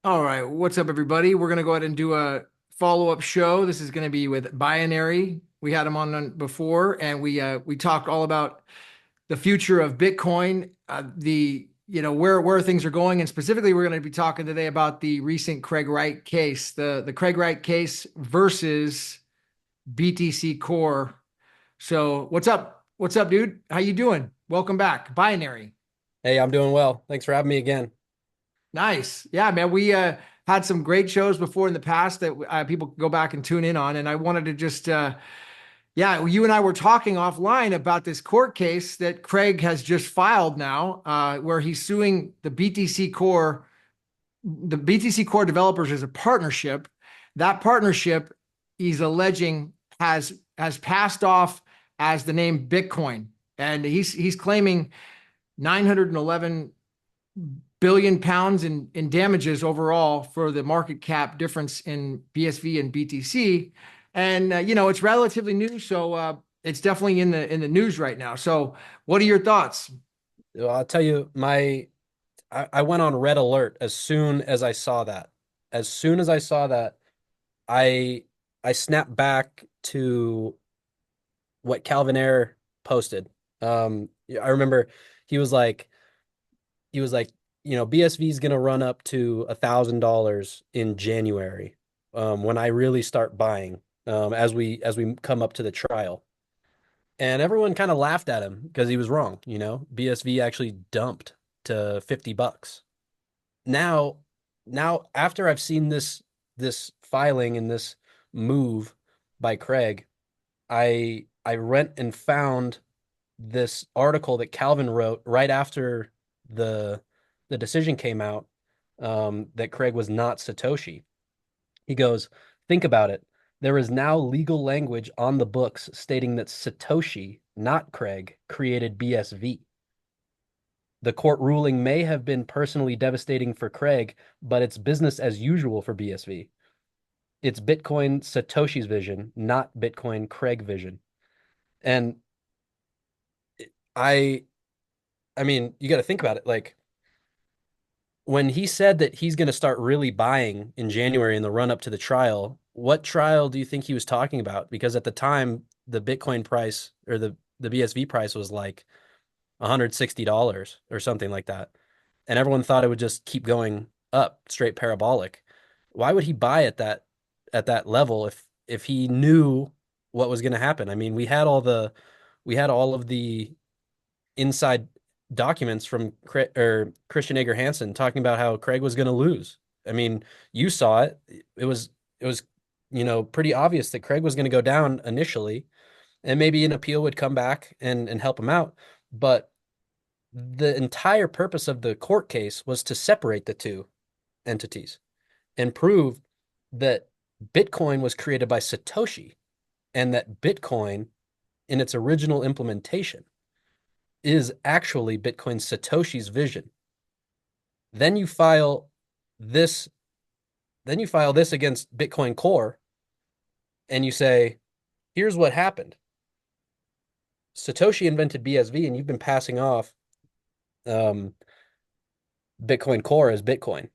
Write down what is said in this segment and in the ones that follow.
All right, what's up, everybody? We're going to go ahead and do a follow-up show. This is going to be with Bioner. We had him on before, and we talked all about the future of Bitcoin, the where things are going, and specifically, we're going to be talking today about the recent Craig Wright case, the Craig Wright case versus BTC Core. So, what's up? What's up, dude? How you doing? Welcome back, Binary. Hey, I'm doing well. Thanks for having me again. Nice. Yeah, man. We had some great shows before in the past that people can go back and tune in on. And I wanted to just, yeah, you and I were talking offline about this court case that Craig has just filed now, where he's suing the BTC Core developers as a partnership. That partnership, he's alleging, has passed off as the name Bitcoin, and he's claiming 911 billion pounds in damages overall for the market cap difference in BSV and BTC. And it's relatively new, so it's definitely in the news right now. So, what are your thoughts? Well, I'll tell you, I went on red alert as soon as I saw that. As soon as I saw that, I I snapped back to what Calvin Ayre posted. I remember he was like he was like, BSV is gonna run up to $1,000 in January, when I really start buying, as we come up to the trial. And everyone kind of laughed at him because he was wrong. BSV actually dumped to $50. Now, now after I've seen this filing and this move by Craig, I went and found this article that Calvin wrote right after the the decision came out, that Craig was not Satoshi. He goes, think about it. There is now legal language on the books stating that Satoshi, not Craig, created BSV. The court ruling may have been personally devastating for Craig, but it's business as usual for BSV. It's Bitcoin Satoshi's vision, not Bitcoin Craig vision. And I I mean, you got to think about it. Like when he said that he's going to start really buying in January in the run up to the trial, what trial do you think he was talking about? Because at the time, the Bitcoin price or the BSV price was like $160 or something like that. And everyone thought it would just keep going up, straight parabolic. Why would he buy at that level if he knew what was going to happen? I mean, we had all of the inside documents from Christian Ager Hansen talking about how Craig was going to lose. I mean, you saw it. It was pretty obvious that Craig was going to go down initially, and maybe an appeal would come back and help him out. But the entire purpose of the court case was to separate the two entities and prove that Bitcoin was created by Satoshi and that Bitcoin, in its original implementation, is actually Bitcoin Satoshi's vision. Then you file this, then you file this against Bitcoin Core and you say, here's what happened. Satoshi invented BSV and you've been passing off, um, Bitcoin Core as Bitcoin.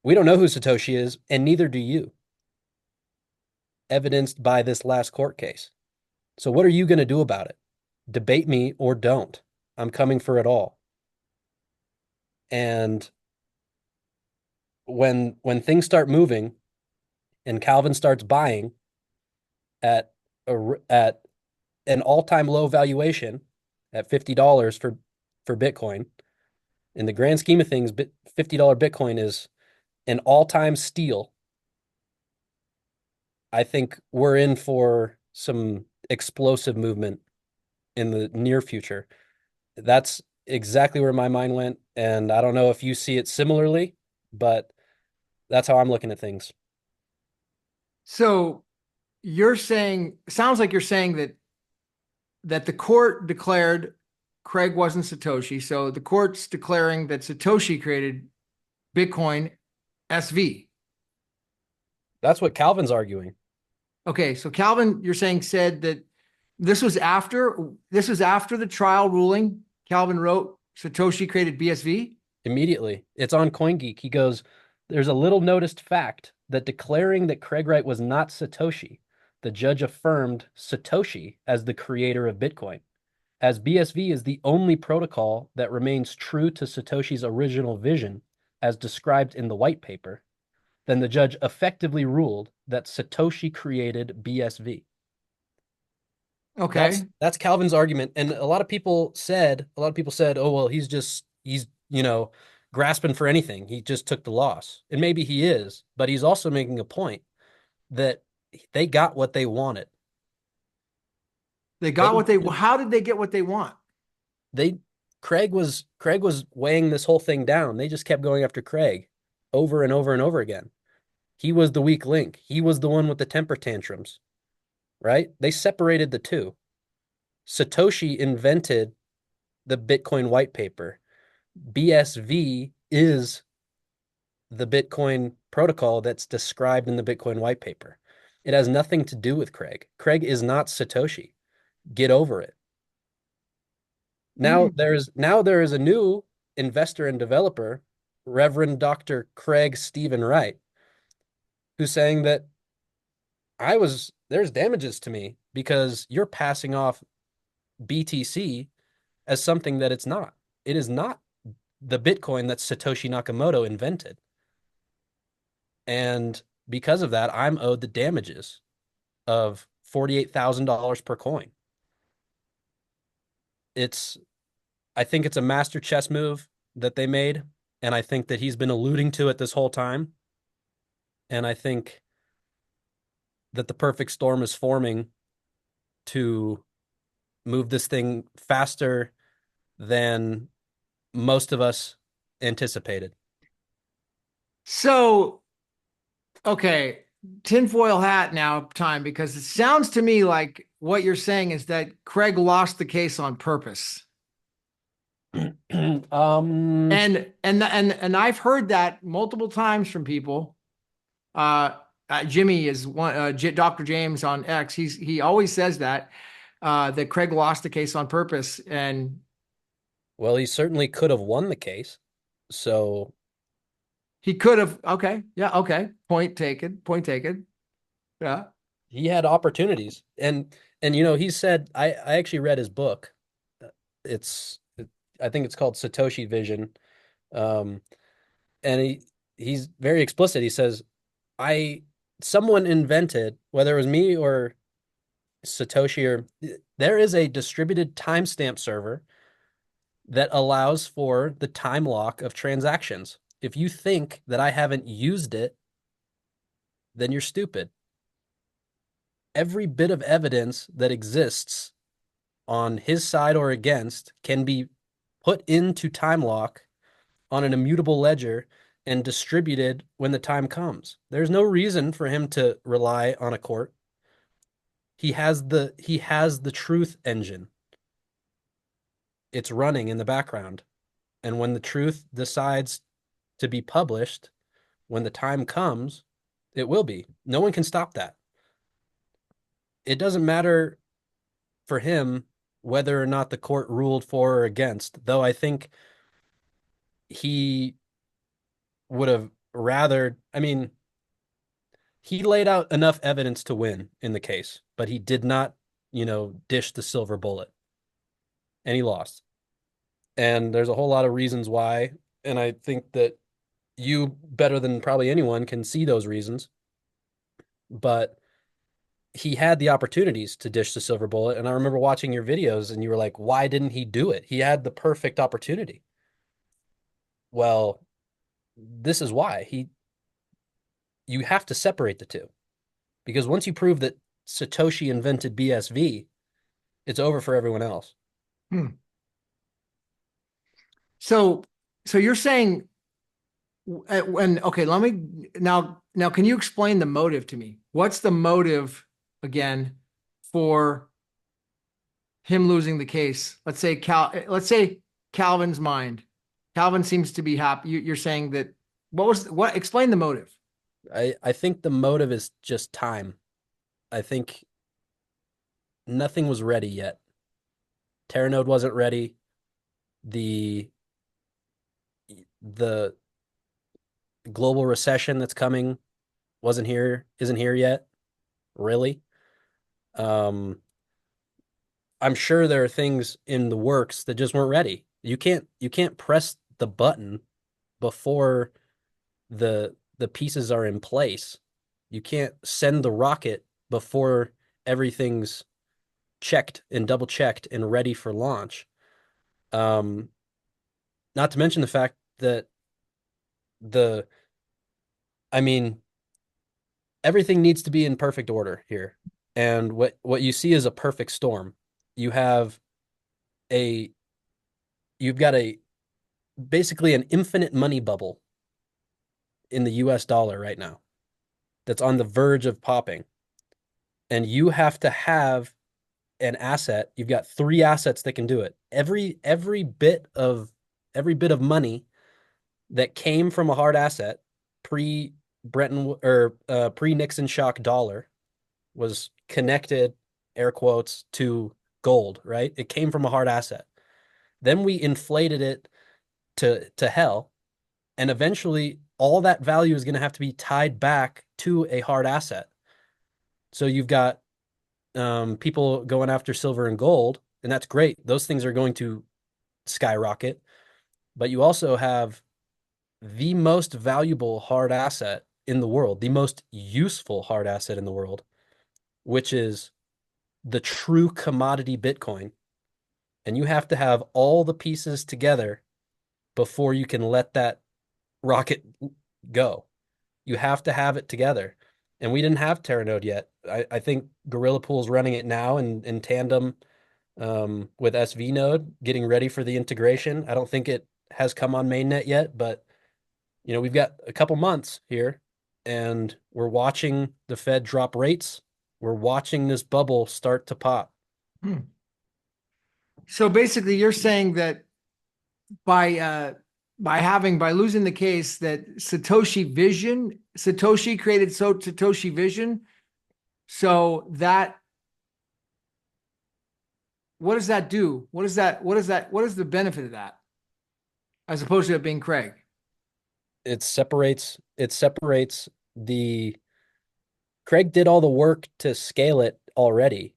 We don't know who Satoshi is, and neither do you, evidenced by this last court case. So, what are you going to do about it? Debate me or don't. I'm coming for it all. And when things start moving and Calvin starts buying at an all-time low valuation at $50 for Bitcoin, in the grand scheme of things, $50 Bitcoin is an all-time steal. I think we're in for some explosive movement in the near future. That's exactly where my mind went, and I don't know if you see it similarly, but that's how I'm looking at things. So, you're saying, sounds like you're saying that the court declared Craig wasn't Satoshi. So the court's declaring that Satoshi created Bitcoin SV. That's what Calvin's arguing. Okay, so Calvin, you're saying said that this was after the trial ruling. Calvin wrote Satoshi created BSV. Immediately. It's on CoinGeek. He goes, There's a little noticed fact that declaring that Craig Wright was not Satoshi, the judge affirmed Satoshi as the creator of Bitcoin. As BSV is the only protocol that remains true to Satoshi's original vision, as described in the white paper, then the judge effectively ruled that Satoshi created BSV. Okay. That's Calvin's argument, and a lot of people said, oh well, he's grasping for anything. He just took the loss, and maybe he is, but he's also making a point that they got what they wanted. They got They what how did they get what they want? they Craig was weighing this whole thing down. They just kept going after Craig over and over and over again. He was the weak link. He was the one with the temper tantrums, right? They separated the two. Satoshi invented the Bitcoin white paper. BSV is the Bitcoin protocol that's described in the Bitcoin white paper. It has nothing to do with Craig. Craig is not Satoshi. Get over it. Hmm. Now there is a new investor and developer, Reverend Dr. Craig Stephen Wright, who's saying that there's damages to me because you're passing off BTC as something that it's not. It is not the Bitcoin that Satoshi Nakamoto invented. And because of that, I'm owed the damages of $48,000 per coin. It's I think it's a master chess move that they made, and I think that he's been alluding to it this whole time. And I think that the perfect storm is forming to move this thing faster than most of us anticipated. So, okay, tinfoil hat now time because it sounds to me like what you're saying is that Craig lost the case on purpose. um, And I've heard that multiple times from people. Uh, Jimmy is one, Dr. James on X. He always says that Craig lost the case on purpose, and well, he certainly could have won the case. So he could have. Okay, yeah, okay. Point taken. Point taken. Yeah. he had opportunities. And he said I actually read his book. It's I think it's called Satoshi Vision. Um, and he's very explicit. He says, I someone invented, whether it was me or Satoshi or there is a distributed timestamp server that allows for the time lock of transactions. If you think that I haven't used it, then you're stupid. Every bit of evidence that exists on his side or against can be put into time lock on an immutable ledger and distributed when the time comes. There's no reason for him to rely on a court. He has the truth engine. It's running in the background. And when the truth decides to be published, when the time comes, it will be. No one can stop that. It doesn't matter for him whether or not the court ruled for or against, though I think he would have rather, I mean, he laid out enough evidence to win in the case, but he did not, dish the silver bullet and he lost. And there's a whole lot of reasons why. And I think that you, better than probably anyone, can see those reasons. But he had the opportunities to dish the silver bullet. And I remember watching your videos and you were like, why didn't he do it? He had the perfect opportunity. Well, this is why. You have to separate the two. Because once you prove that Satoshi invented BSV, it's over for everyone else. Hmm. So, so you're saying when okay, let me now can you explain the motive to me? What's the motive again for him losing the case? Let's say Calvin's mind. Calvin seems to be happy. You're saying that what explain the motive? I think the motive is just time. I think nothing was ready yet. Terranode wasn't ready. The the global recession that's coming isn't here yet, really. Um, I'm sure there are things in the works that just weren't ready. You can't press the button before the pieces are in place. You can't send the rocket before everything's checked and double checked and ready for launch. Um, Not to mention the fact that the I mean everything needs to be in perfect order here. And what you see is a perfect storm. You have a you've got a basically an infinite money bubble in the US dollar right now that's on the verge of popping. And you have to have an asset. You've got three assets that can do it. Every bit of money that came from a hard asset pre Bretton or pre Nixon shock dollar was connected, air quotes, to gold, right? It came from a hard asset. Then we inflated it to hell, and eventually all that value is going to have to be tied back to a hard asset. So you've got people going after silver and gold, and that's great. Those things are going to skyrocket. But you also have the most valuable hard asset in the world, the most useful hard asset in the world, which is the true commodity Bitcoin. And you have to have all the pieces together before you can let that rocket go. You have to have it together. And we didn't have Terranode yet. I think Gorilla Pool's running it now in tandem with SV Node, getting ready for the integration. I don't think it has come on mainnet yet, but we've got a couple months here, and we're watching the Fed drop rates. We're watching this bubble start to pop. Hmm. So basically, you're saying that by by losing the case that Satoshi created Satoshi Vision. So that what does that do? What is the benefit of that as opposed to it being Craig? It separates the Craig did all the work to scale it already.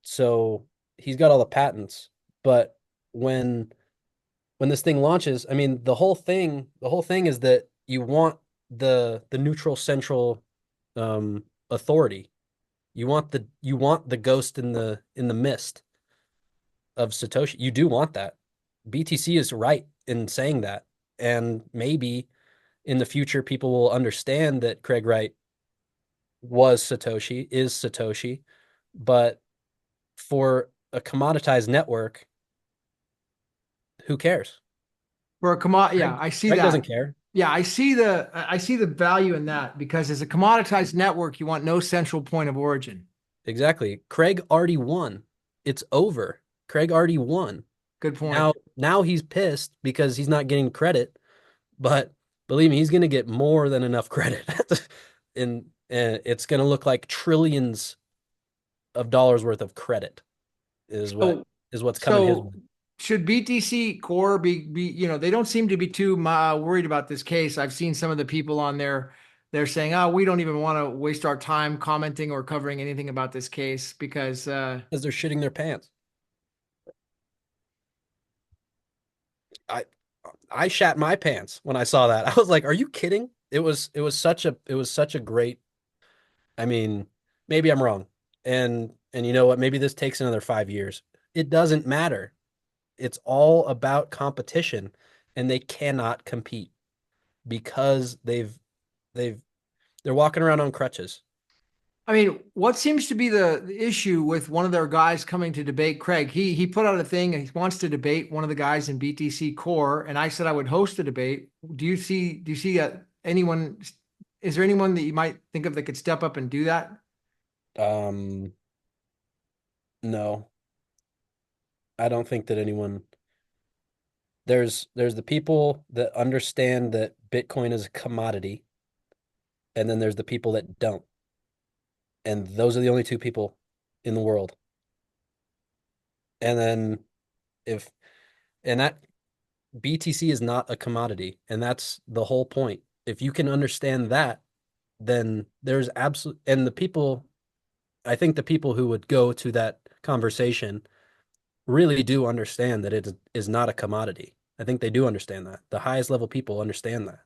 So he's got all the patents. But when when this thing launches, I mean, the whole thing is that you want the neutral central authority. You want the ghost in the mist of Satoshi. You do want that. BTC is right in saying that. And maybe in the future people will understand that Craig Wright is Satoshi, but for a commoditized network, who cares? For a commodity, yeah, Craig, I see Craig doesn't that. care. Yeah, I see the value in that because as a commoditized network, you want no central point of origin. Exactly. Craig already won. It's over. Craig already won. Good point. Now he's pissed because he's not getting credit, but believe me, he's going to get more than enough credit. And it's going to look like trillions of dollars worth of credit is what So is what's coming his so way. should BTC Core be they don't seem to be too worried about this case. I've seen some of the people on there. They're saying, "Oh, we don't even want to waste our time commenting or covering anything about this case because Because they're shitting their pants. I I shat my pants when I saw that. I was like, "Are you kidding?" It was such a great. I mean, maybe I'm wrong. And you know what? Maybe this takes another 5 years. It doesn't matter. It's all about competition, and they cannot compete because they've they're walking around on crutches. I mean, what seems to be the issue with one of their guys coming to debate Craig? He put out a thing and he wants to debate one of the guys in BTC Core, and I said I would host a debate. Do you see anyone? Is there anyone that you might think of that could step up and do that? Um, no, I don't think that anyone there's the people that understand that Bitcoin is a commodity, and then there's the people that don't. And those are the only two people in the world. And then if and that BTC is not a commodity, and that's the whole point. If you can understand that, then there's absolute, and the people, I think the people who would go to that conversation really do understand that it is not a commodity. I think they do understand that. The highest level people understand that.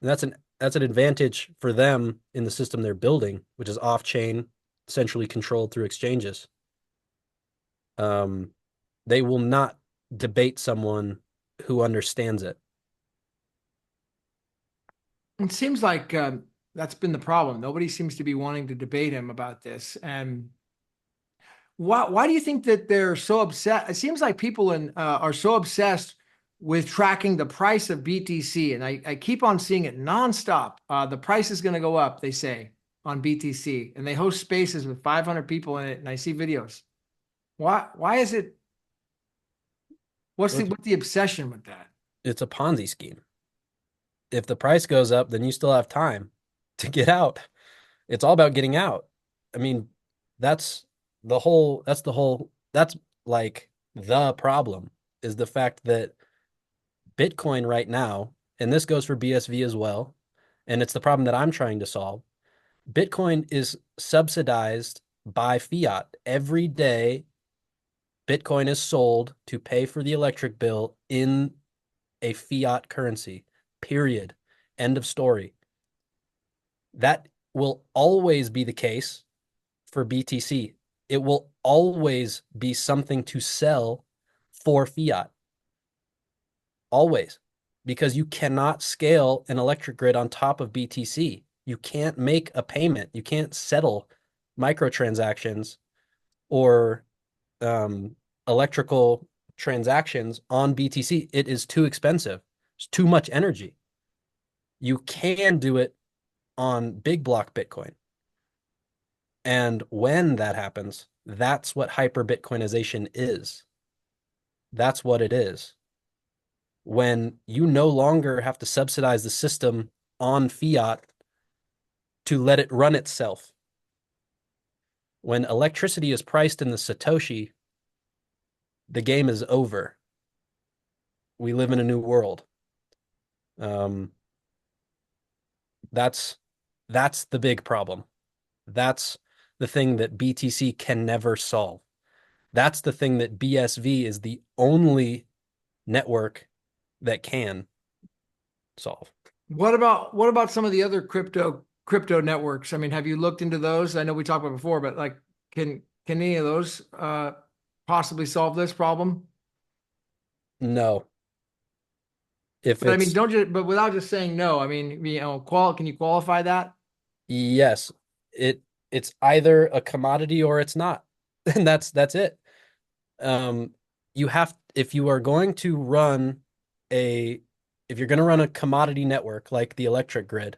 And that's an advantage for them in the system they're building, which is off-chain, centrally controlled through exchanges. Um, they will not debate someone who understands it. It seems like that's been the problem. Nobody seems to be wanting to debate him about this. And why do you think that they're so upset? It seems like people are so obsessed with tracking the price of BTC, and I keep on seeing it nonstop. The price is going to go up, they say, on BTC, and they host spaces with 500 people in it, and I see videos. Why is it? Well, What's the obsession with that? it's a Ponzi scheme. If the price goes up, then you still have time to get out. It's all about getting out. I mean, that's that's like the problem is the fact that Bitcoin right now, and this goes for BSV as well, and it's the problem that I'm trying to solve. Bitcoin is subsidized by fiat. Every day, Bitcoin is sold to pay for the electric bill in a fiat currency, period. End of story. That will always be the case for BTC. It will always be something to sell for fiat, always, because you cannot scale an electric grid on top of BTC. You can't make a payment. You can't settle microtransactions or um, electrical transactions on BTC. It is too expensive. It's too much energy. You can do it on big block Bitcoin. And when that happens, that's what hyper Bitcoinization is. That's what it is. When you no longer have to subsidize the system on fiat to let it run itself. When electricity is priced in the Satoshi, the game is over. We live in a new world. Um, that's that's the big problem. That's the thing that BTC can never solve. That's the thing that BSV is the only network that can solve. What about some of the other crypto networks? I mean, have you looked into those? I know we talked about before, but like, can any of those possibly solve this problem? No, if But I mean, it's don't just but without just saying no. I mean, can you qualify that? yes, it's either a commodity or it's not. And that's it. Um, you have if you are going to run a if you're going to run a commodity network like the electric grid,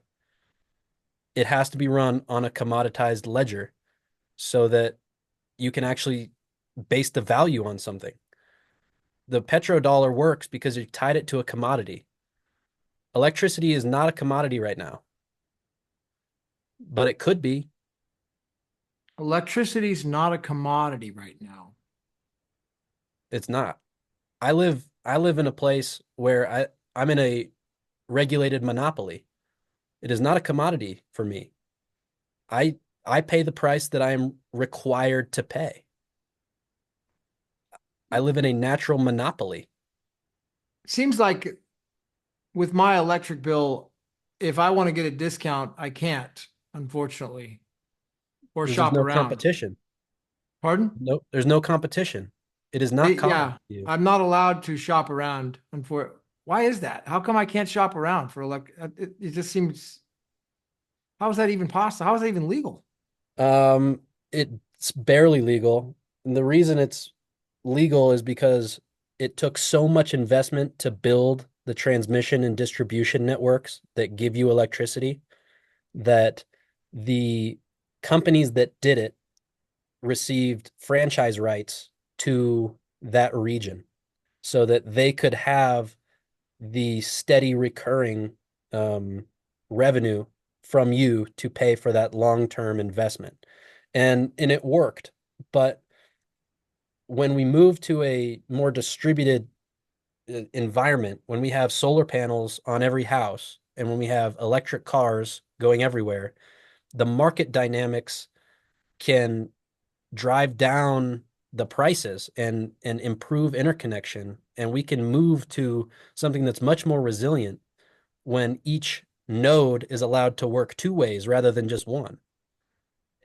it has to be run on a commoditized ledger so that you can actually base the value on something. The petrodollar works because you tied it to a commodity. Electricity is not a commodity right now, but it could be. Electricity is not a commodity right now. It's not. I live in a place where I'm in a regulated monopoly. It is not a commodity for me. I I pay the price that I am required to pay. I live in a natural monopoly. Seems like with my electric bill, if I want to get a discount, I can't, unfortunately, or Because there's shop no around. competition. Pardon? No, there's no competition. It is not common Yeah, to you. I'm not allowed to shop around. Why is that? How come I can't shop around for it just seems, how is that even possible? How is that even legal? It's barely legal. And the reason it's legal is because it took so much investment to build the transmission and distribution networks that give you electricity that the companies that did it received franchise rights to that region so that they could have the steady recurring um, revenue from you to pay for that long-term investment. And it worked. But when we move to a more distributed environment, when we have solar panels on every house and when we have electric cars going everywhere, the market dynamics can drive down the prices and improve interconnection, and we can move to something that's much more resilient when each node is allowed to work two ways rather than just one,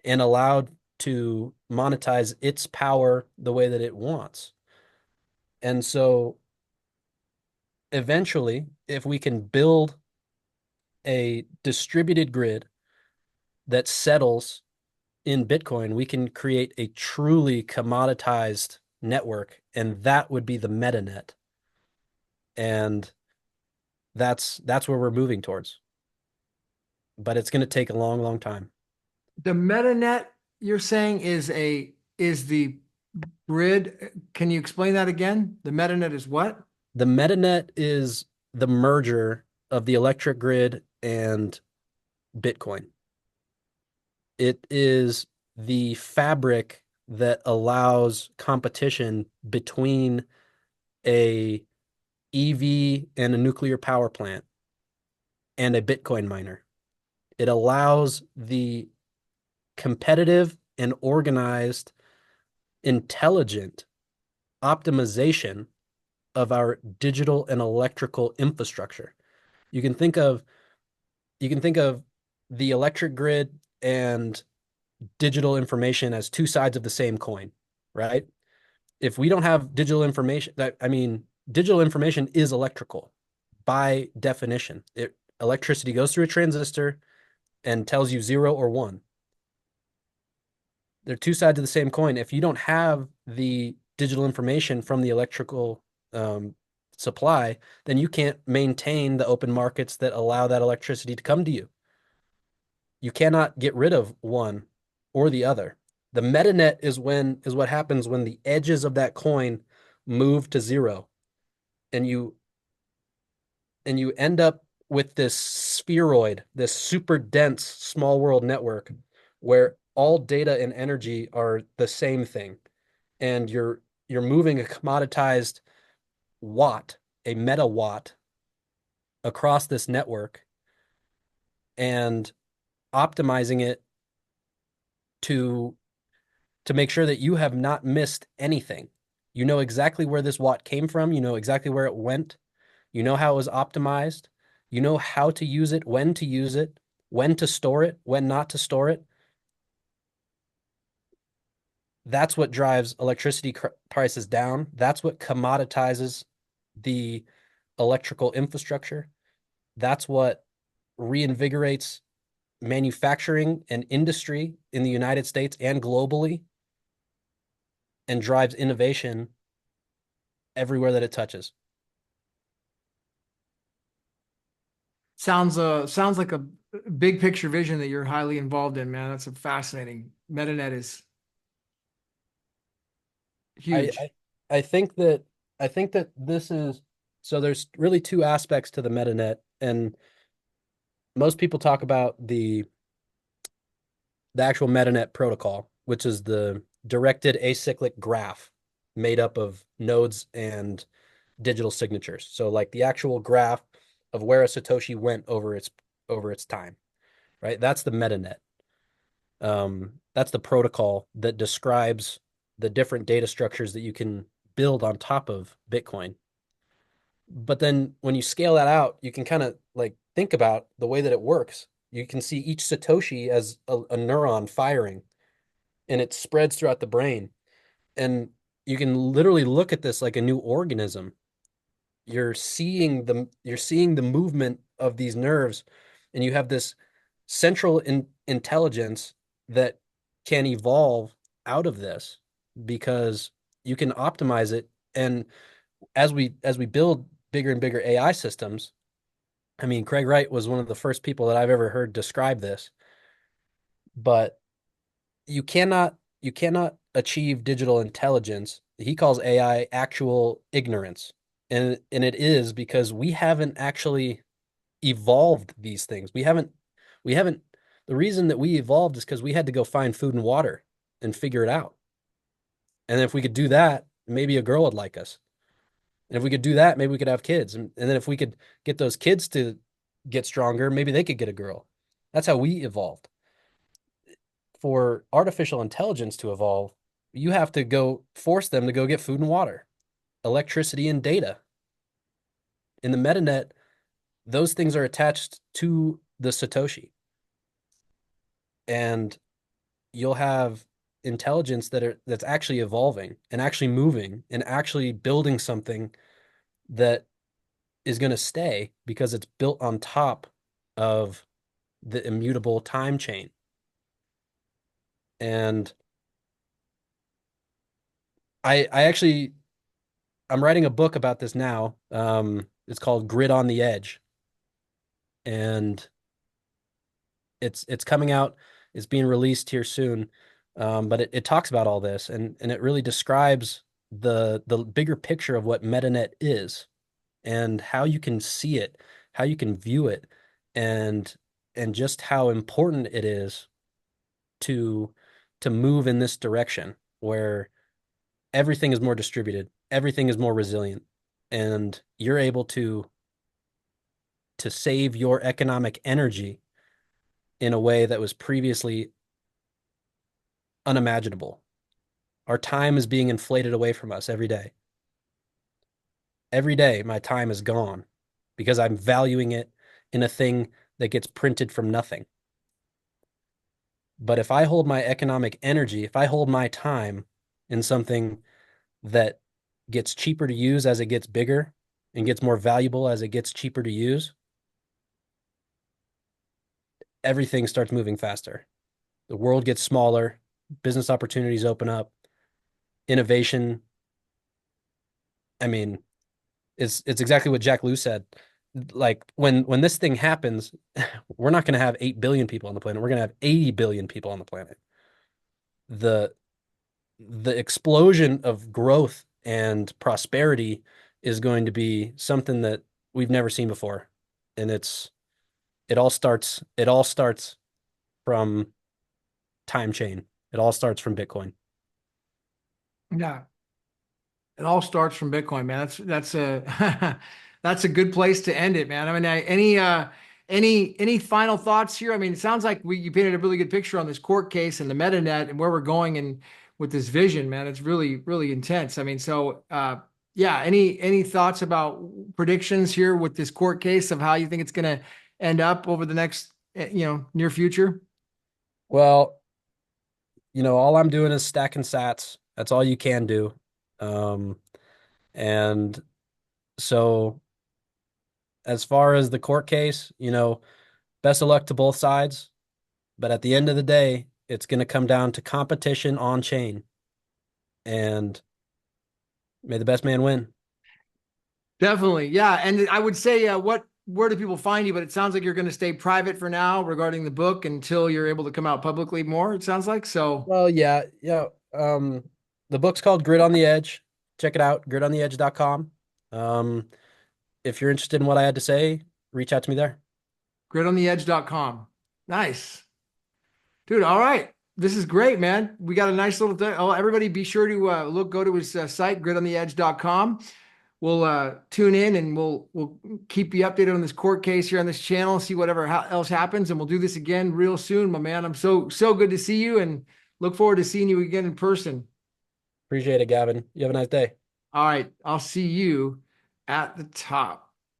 and allowed to monetize its power the way that it wants. And so eventually, if we can build a distributed grid that settles in Bitcoin, we can create a truly commoditized network, and that would be the Metanet. And that's where we're moving towards. But it's going to take a long, long time. The Metanet you're saying is the grid. Can you explain that again? The Metanet is what? The Metanet is the merger of the electric grid and Bitcoin. It is the fabric that allows competition between a EV and a nuclear power plant and a Bitcoin miner. It allows the competitive and organized, intelligent optimization of our digital and electrical infrastructure. You can think of you can think of the electric grid and digital information as two sides of the same coin, right? If we don't have digital information, digital information is electrical by definition. Electricity goes through a transistor and tells you zero or one. They're two sides of the same coin. If you don't have the digital information from the electrical supply, then you can't maintain the open markets that allow that electricity to come to you. You cannot get rid of one or the other. The metanet is what happens when the edges of that coin move to zero, and you end up with this spheroid, this super dense small world network where all data and energy are the same thing. And you're moving a commoditized watt, a metawatt across this network and optimizing it to make sure that you have not missed anything. You know exactly where this watt came from, you know exactly where it went, you know how it was optimized, you know how to use it, when to store it, when not to store it. That's what drives electricity prices down. That's what commoditizes the electrical infrastructure. That's what reinvigorates manufacturing and industry in the United States and globally, and drives innovation everywhere that it touches. Sounds like a big picture vision that you're highly involved in, man. That's a fascinating. Metanet is I, huge. I I think that this is, so there's really two aspects to the metanet, and most people talk about the actual Metanet protocol, which is the directed acyclic graph made up of nodes and digital signatures. So like the actual graph of where a Satoshi went over its time, right? That's the Metanet. That's the protocol that describes the different data structures that you can build on top of Bitcoin. But then when you scale that out, you can kind of like think about the way that it works. You can see each Satoshi as a neuron firing, and it spreads throughout the brain. And you can literally look at this like a new organism. You're seeing the movement of these nerves, and you have this central intelligence that can evolve out of this because you can optimize it. And as we build bigger and bigger AI systems, I mean, Craig Wright was one of the first people that I've ever heard describe this, but you cannot achieve digital intelligence. He calls AI actual ignorance. And it is because we haven't actually evolved these things. We haven't the reason that we evolved is because we had to go find food and water and figure it out. And if we could do that, maybe a girl would like us. And if we could do that, maybe we could have kids. And then if we could get those kids get stronger, maybe they could get a girl. That's how we evolved. For artificial intelligence to evolve, you have to go force them to go get food and water, electricity and data. In the Metanet, those things are attached to the Satoshi. And you'll have intelligence that's actually evolving and actually moving and actually building something that is going to stay because it's built on top of the immutable time chain. And I actually I'm writing a book about this now. It's called Grid on the Edge, and it's coming out. It's being released here soon. But it talks about all this, and it really describes the bigger picture of what MetaNet is and how you can see it, how you can view it, and and just how important it is to to move in this direction where everything is more distributed, everything is more resilient, and you're able to save your economic energy in a way that was previously unimaginable. Our time is being inflated away from us every day. Every day, my time is gone because I'm valuing it in a thing that gets printed from nothing. But if I hold my economic energy, if I hold my time in something that gets cheaper to use as it gets bigger and gets more valuable as it gets cheaper to use, everything starts moving faster. The world gets smaller, business opportunities open up, innovation. I mean, it's exactly what Jack Lew said. Like when this thing happens, we're not going to have 8 billion people on the planet. We're going to have 80 billion people on the planet. The the explosion of growth and prosperity is going to be something that we've never seen before. And it all starts from time chain. It all starts from Bitcoin. Yeah. It all starts from Bitcoin, man. That's a that's a good place to end it, man. I mean, any final thoughts here? I mean, it sounds like you painted a really good picture on this court case and the MetaNet and where we're going and with this vision, man. It's really intense. I mean, so yeah, any thoughts about predictions here with this court case of how you think it's going to end up over the next near future? Well, all I'm doing is stacking sats. That's all you can do. Um, and so as far as the court case, best of luck to both sides. But at the end of the day, it's going to come down to competition on chain, and may the best man win. Definitely. Yeah. And I would say, where do people find you? But it sounds like you're going to stay private for now regarding the book until you're able to come out publicly more, it sounds like. So Well, yeah, yeah. The book's called Grid on the Edge. Check it out, gridontheedge.com. Um, if you're interested in what I had to say, reach out to me there. gridontheedge.com. Nice. Dude. All right. This is great, man. We got a nice little thing. Oh, everybody be sure to go to his site, gridontheedge.com. We'll tune in and we'll keep you updated on this court case here on this channel, see whatever else happens, and we'll do this again real soon, my man. I'm so good to see you and look forward to seeing you again in person. Appreciate it, Gavin. You have a nice day. All right, I'll see you at the top.